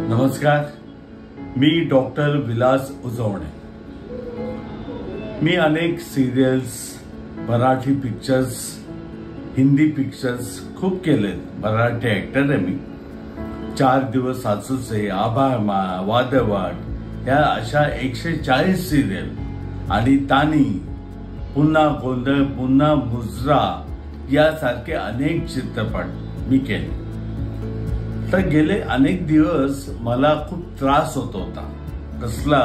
नमस्कार, मी डॉक्टर विलास उजवणे। मी अनेक serials, Marathi pictures, Hindi pictures खूप केले। मराठी ऍक्टर आहे मी। 4 दिवस सासूचे, आभाळमा, वादवाड या अशा 140 सिरियल आणि तानी, पुन्हा गोंधळ, पुन्हा मुजरा यासारखे अनेक चित्रपट मी केले। तर गेले अनेक दिवस मला खूप त्रास होत होता। कसला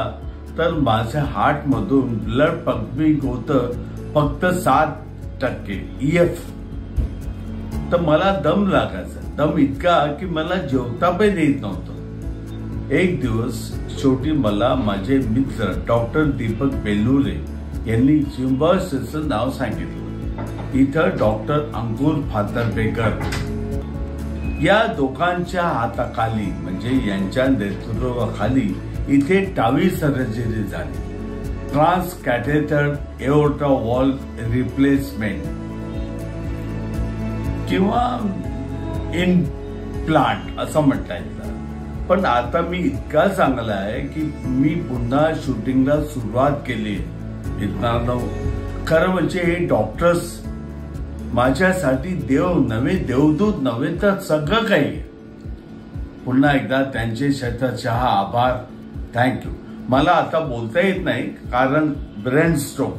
तर माझ्या हार्ट मधून ब्लड पंपिंग होतं फक्त 7%। EF तर मला दम लागायचा। दम इतका की मला जेवता पण येत नव्हतं। एक दिवस शेवटी मला माझे मित्र डॉक्टर दीपक बेल्लुरे यांनी सिम्बायोसिसचं नाव सांगितलं। इथं डॉक्टर अंकुर फातर्पेकर या दोघांच्या हाताखाली म्हणजे यांच्या नेतृत्वाखाली इथे टावी सर्जरी झाली। Transcatheter aorta valve replacement किंवा इम्प्लांट असं म्हणता येतं। पण आता मी इतका चांगला आहे की मी पुन्हा शूटिंगला सुरुवात केली। मित्रांनो, खरं म्हणजे हे डॉक्टर्स माझ्यासाठी देव नव्हे, देवदूत नव्हे तर सगळं काही। पुन्हा एकदा त्यांचे शतशः आभार, थँक्यू। मला आता बोलता येत नाही कारण ब्रेन स्ट्रोक,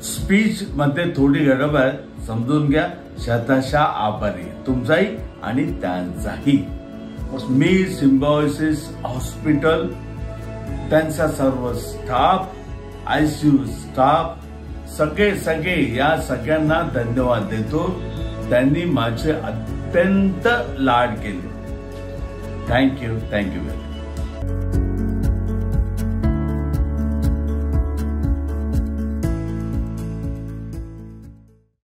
स्पीच मध्ये थोडी गडबड आहे, समजून घ्या। शतशः आभारी तुमचाही आणि त्यांचाही। मी सिम्बायोसिस हॉस्पिटल, त्यांचा सर्व स्टाफ, ICU स्टाफ, सगळे या सगळ्यांना धन्यवाद देतो। त्यांनी माझे अत्यंत लाड केले। Thank you very much.